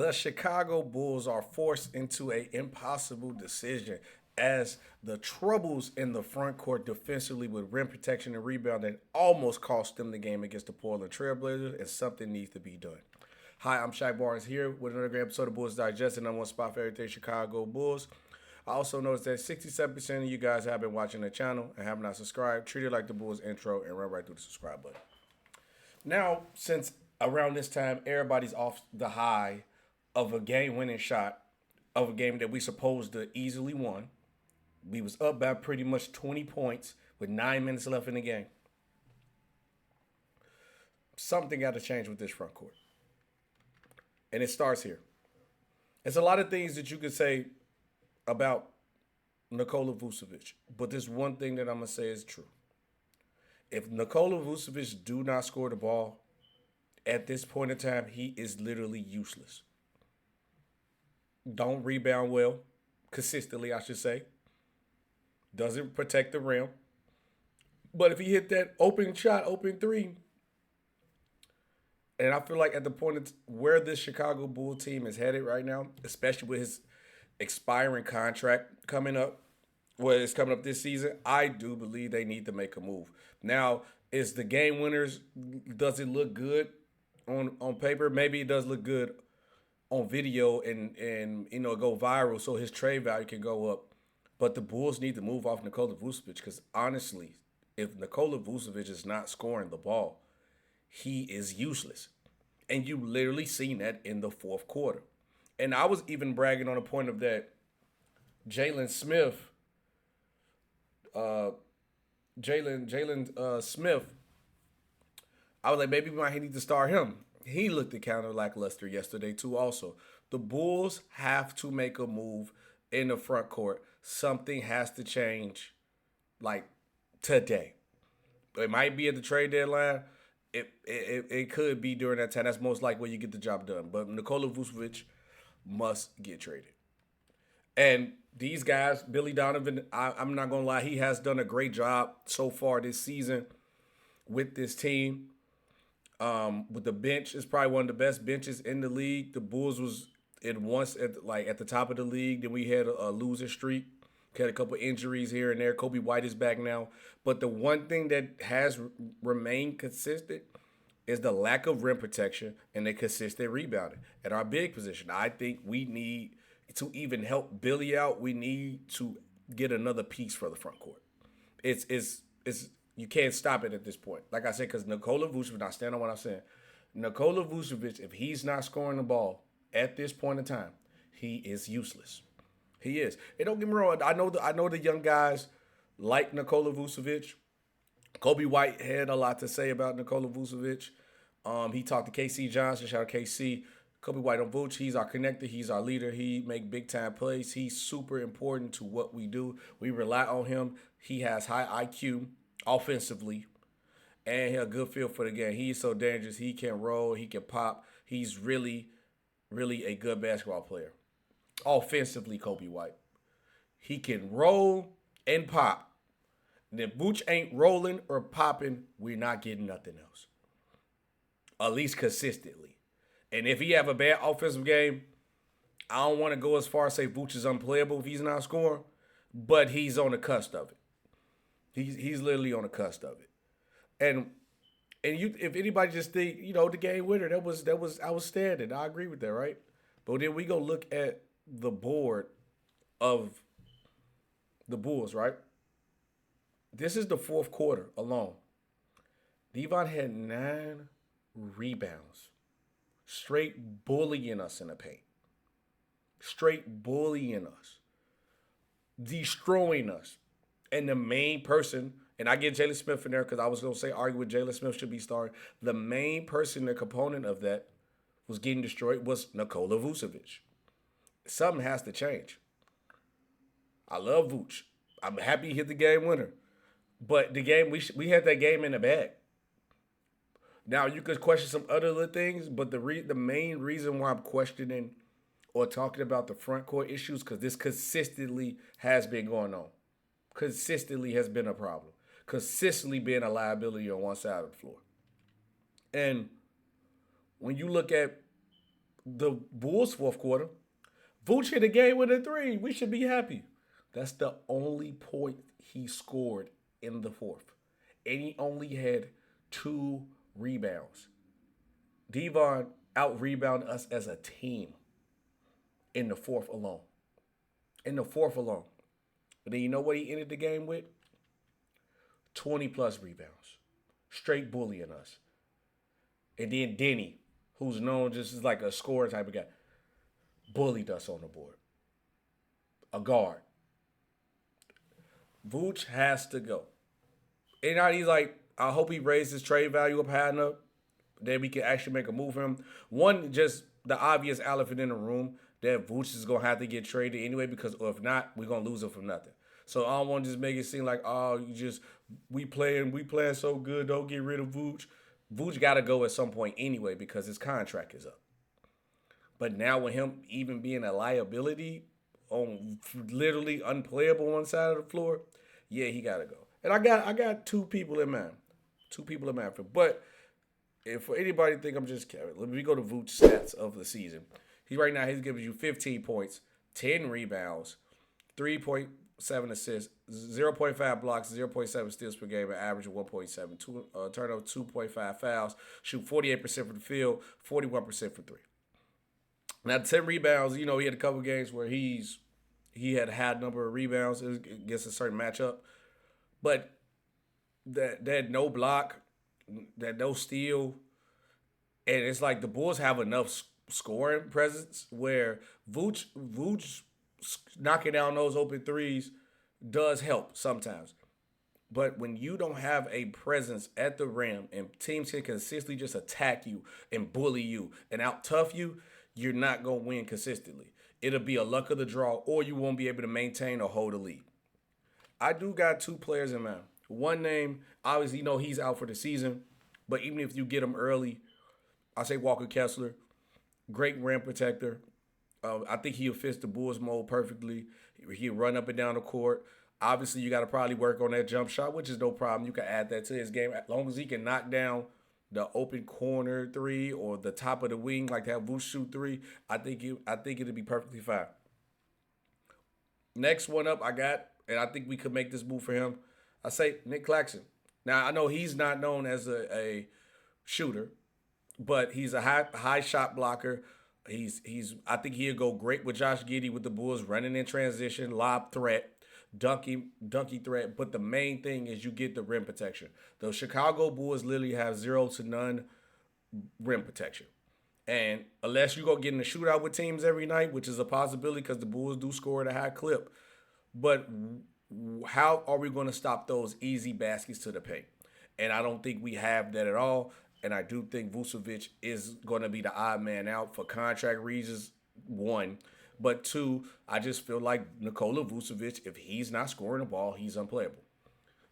The Chicago Bulls are forced into an impossible decision as the troubles in the front court defensively with rim protection and rebounding almost cost them the game against the Portland Trailblazers, and something needs to be done. Hi, I'm Shaq Barnes here with another great episode of Bulls Digest, and I'm one spot for everything Chicago Bulls. I also noticed that 67% of you guys have been watching the channel and have not subscribed. Treat it like the Bulls intro and run right through the subscribe button. Now, since around this time, everybody's off the high of a game-winning shot of a game that we supposed to easily won. We was up by pretty much 20 points with 9 minutes left in the game. Something got to change with this front court. And it starts here. There's a lot of things that you could say about Nikola Vucevic, but there's one thing that I'm going to say is true. If Nikola Vucevic do not score the ball, at this point in time, he is literally useless. Don't rebound well, consistently, I should say. Doesn't protect the rim. But if he hit that open shot, open three, and I feel like at the point of where this Chicago Bull team is headed right now, especially with his expiring contract coming up, it's coming up this season, I do believe they need to make a move. Now, is the game winners, does it look good on paper? Maybe it does look good on video and go viral so his trade value can go up. But the Bulls need to move off Nikola Vucevic because honestly, if Nikola Vucevic is not scoring the ball, he is useless. And you literally seen that in the fourth quarter. And I was even bragging on the point of that Jalen Smith, Smith, I was like, maybe we might need to start him. He looked at kind of lackluster yesterday too also. The Bulls have to make a move in the front court. Something has to change like today. It might be at the trade deadline. It could be during that time. That's most likely where you get the job done. But Nikola Vucevic must get traded. And these guys, Billy Donovan, I'm not going to lie, he has done a great job so far this season with this team. With the bench, it's probably one of the best benches in the league. The Bulls was at once at the top of the league. Then we had a losing streak. We had a couple injuries here and there. Kobe White is back now. But the one thing that has remained consistent is the lack of rim protection and the consistent rebounding at our big position. I think we need to even help Billy out. We need to get another piece for the front court. It's you can't stop it at this point. Like I said, because Nikola Vucevic, I stand on what I'm saying. Nikola Vucevic, if he's not scoring the ball at this point in time, he is useless. He is. And don't get me wrong, I know the young guys like Nikola Vucevic. Kobe White had a lot to say about Nikola Vucevic. He talked to KC Johnson, shout out KC. Kobe White on Vuce, he's our connector, he's our leader. He make big-time plays. He's super important to what we do. We rely on him. He has high IQ offensively, and he has a good feel for the game. He's so dangerous. He can roll. He can pop. He's really, really a good basketball player. Offensively, Kobe White. He can roll and pop. And if Vooch ain't rolling or popping, we're not getting nothing else. At least consistently. And if he have a bad offensive game, I don't want to go as far as say Vooch is unplayable if he's not scoring, but he's on the cusp of it. He's literally on the cusp of it. And you, if anybody just think, the game winner, that was outstanding. I agree with that, right? But then we go look at the board of the Bulls, right? This is the fourth quarter alone. Devon had 9 rebounds. Straight bullying us in the paint. Straight bullying us. Destroying us. And the main person, and I get Jalen Smith in there because I was going to say argue with Jalen Smith should be starting. The main person, the component of that was getting destroyed was Nikola Vucevic. Something has to change. I love Vooch. I'm happy he hit the game winner. But the game, we had that game in the bag. Now, you could question some other little things, but the main reason why I'm questioning or talking about the front court issues because this consistently has been going on. Consistently has been a problem. Consistently being a liability on one side of the floor. And when you look at the Bulls' fourth quarter, Vooch hit a game with a three. We should be happy. That's the only point he scored in the fourth. And he only had 2 rebounds. Devon out-rebounded us as a team in the fourth alone. In the fourth alone. But then you know what he ended the game with? 20-plus rebounds. Straight bullying us. And then Denny, who's known just as like a scorer type of guy, bullied us on the board. A guard. Vooch has to go. And now he's like, I hope he raised his trade value up high enough that we can actually make a move for him. One, just the obvious elephant in the room that Vooch is going to have to get traded anyway, because if not, we're going to lose him from nothing. So I don't want to just make it seem like, oh, we playing so good, don't get rid of Vooch. Vooch got to go at some point anyway because his contract is up. But now with him even being a liability on literally unplayable on one side of the floor, yeah, he got to go. And I got 2 people in mind. 2 people in mind for. But if for anybody think I'm just carrying, let me go to Vooch stats of the season. He's giving you 15 points, 10 rebounds, 3.7 assists, 0.5 blocks, 0.7 steals per game, an average of 1.7, turnover 2.5 fouls, shoot 48% from the field, 41% from 3. Now 10 rebounds, he had a couple games where he had a high number of rebounds against a certain matchup, but that no block, that no steal, and it's like the Bulls have enough scoring presence where Vooch knocking down those open threes does help sometimes. But when you don't have a presence at the rim and teams can consistently just attack you and bully you and out-tough you, you're not going to win consistently. It'll be a luck of the draw, or you won't be able to maintain or hold a lead. I do got 2 players in mind. One name, obviously, he's out for the season, but even if you get him early, I say Walker Kessler. Great rim protector. I think he'll fit the Bulls mold perfectly. He'll run up and down the court. Obviously, you got to probably work on that jump shot, which is no problem. You can add that to his game. As long as he can knock down the open corner 3 or the top of the wing, like to have Vooch shoot 3, I think it'll be perfectly fine. Next one up I got, and I think we could make this move for him, I say Nic Claxton. Now, I know he's not known as a shooter, but he's a high shot blocker. I think he'll go great with Josh Giddey with the Bulls, running in transition, lob threat, dunky threat. But the main thing is you get the rim protection. The Chicago Bulls literally have 0 to none rim protection. And unless you go get in a shootout with teams every night, which is a possibility because the Bulls do score at a high clip, but how are we going to stop those easy baskets to the paint? And I don't think we have that at all. And I do think Vucevic is going to be the odd man out for contract reasons, 1. But 2, I just feel like Nikola Vucevic, if he's not scoring the ball, he's unplayable.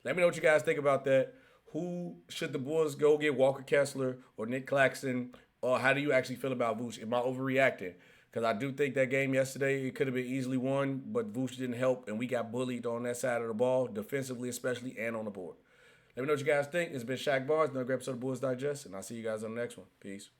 Let me know what you guys think about that. Who should the Bulls go get, Walker Kessler or Nic Claxton? Or how do you actually feel about Vooch? Am I overreacting? Because I do think that game yesterday, it could have been easily won, but Vooch didn't help, and we got bullied on that side of the ball, defensively especially, and on the board. Let me know what you guys think. It's been Shaq Barnes, another great episode of Bulls Digest, and I'll see you guys on the next one. Peace.